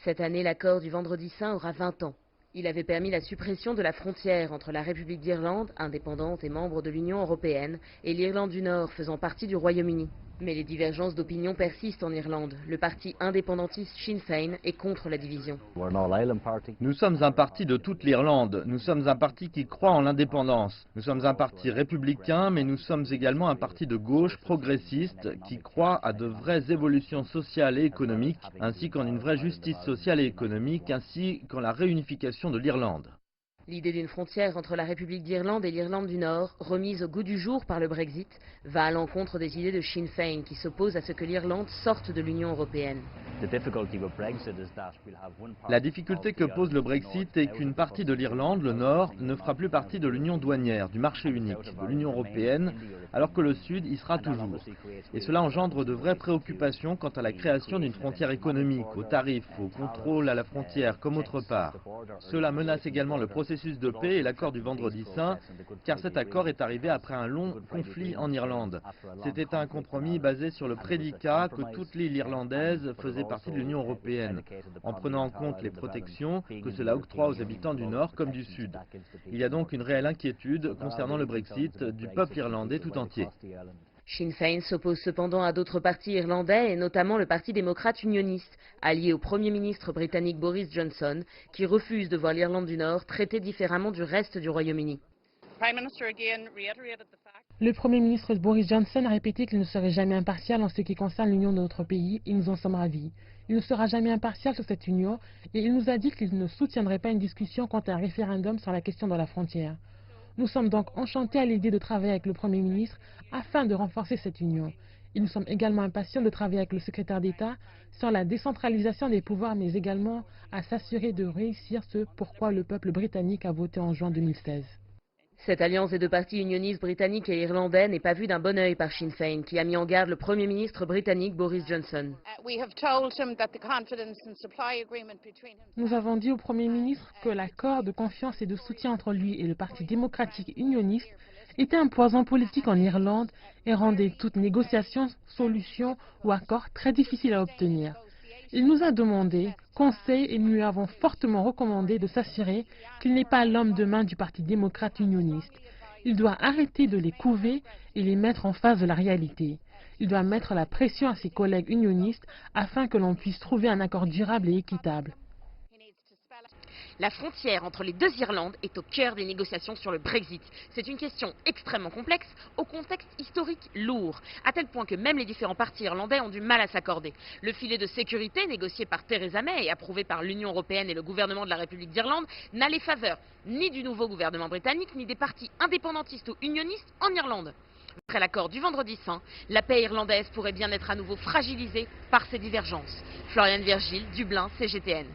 Cette année, l'accord du Vendredi Saint aura 20 ans. Il avait permis la suppression de la frontière entre la République d'Irlande, indépendante et membre de l'Union européenne, et l'Irlande du Nord, faisant partie du Royaume-Uni. Mais les divergences d'opinion persistent en Irlande. Le parti indépendantiste Sinn Féin est contre la division. Nous sommes un parti de toute l'Irlande. Nous sommes un parti qui croit en l'indépendance. Nous sommes un parti républicain, mais nous sommes également un parti de gauche progressiste qui croit à de vraies évolutions sociales et économiques, ainsi qu'en une vraie justice sociale et économique, ainsi qu'en la réunification de l'Irlande. L'idée d'une frontière entre la République d'Irlande et l'Irlande du Nord, remise au goût du jour par le Brexit, va à l'encontre des idées de Sinn Féin qui s'opposent à ce que l'Irlande sorte de l'Union européenne. La difficulté que pose le Brexit est qu'une partie de l'Irlande, le Nord, ne fera plus partie de l'union douanière, du marché unique, de l'Union européenne, alors que le Sud y sera toujours. Et cela engendre de vraies préoccupations quant à la création d'une frontière économique, aux tarifs, au contrôle à la frontière, comme autre part. Cela menace également le processus de paix et l'accord du Vendredi Saint, car cet accord est arrivé après un long conflit en Irlande. C'était un compromis basé sur le prédicat que toute l'île irlandaise faisait partie de l'Union européenne, en prenant en compte les protections que cela octroie aux habitants du Nord comme du Sud. Il y a donc une réelle inquiétude concernant le Brexit du peuple irlandais tout entier. Sinn Féin s'oppose cependant à d'autres partis irlandais et notamment le Parti démocrate unioniste, allié au Premier ministre britannique Boris Johnson, qui refuse de voir l'Irlande du Nord traitée différemment du reste du Royaume-Uni. Le Premier ministre Boris Johnson a répété qu'il ne serait jamais impartial en ce qui concerne l'union de notre pays et nous en sommes ravis. Il ne sera jamais impartial sur cette union et il nous a dit qu'il ne soutiendrait pas une discussion quant à un référendum sur la question de la frontière. Nous sommes donc enchantés à l'idée de travailler avec le Premier ministre afin de renforcer cette union. Et nous sommes également impatients de travailler avec le secrétaire d'État sur la décentralisation des pouvoirs, mais également à s'assurer de réussir ce pourquoi le peuple britannique a voté en juin 2016. Cette alliance des deux partis unionistes britanniques et irlandais n'est pas vue d'un bon œil par Sinn Féin, qui a mis en garde le Premier ministre britannique Boris Johnson. Nous avons dit au Premier ministre que l'accord de confiance et de soutien entre lui et le Parti démocratique unioniste était un poison politique en Irlande et rendait toute négociation, solution ou accord très difficile à obtenir. Il nous a demandé conseil et nous lui avons fortement recommandé de s'assurer qu'il n'est pas l'homme de main du Parti démocrate unioniste. Il doit arrêter de les couver et les mettre en face de la réalité. Il doit mettre la pression à ses collègues unionistes afin que l'on puisse trouver un accord durable et équitable. La frontière entre les deux Irlandes est au cœur des négociations sur le Brexit. C'est une question extrêmement complexe, au contexte historique lourd, à tel point que même les différents partis irlandais ont du mal à s'accorder. Le filet de sécurité négocié par Theresa May et approuvé par l'Union européenne et le gouvernement de la République d'Irlande n'a les faveurs ni du nouveau gouvernement britannique, ni des partis indépendantistes ou unionistes en Irlande. Après l'accord du Vendredi Saint, la paix irlandaise pourrait bien être à nouveau fragilisée par ces divergences. Floriane Virgile, Dublin, CGTN.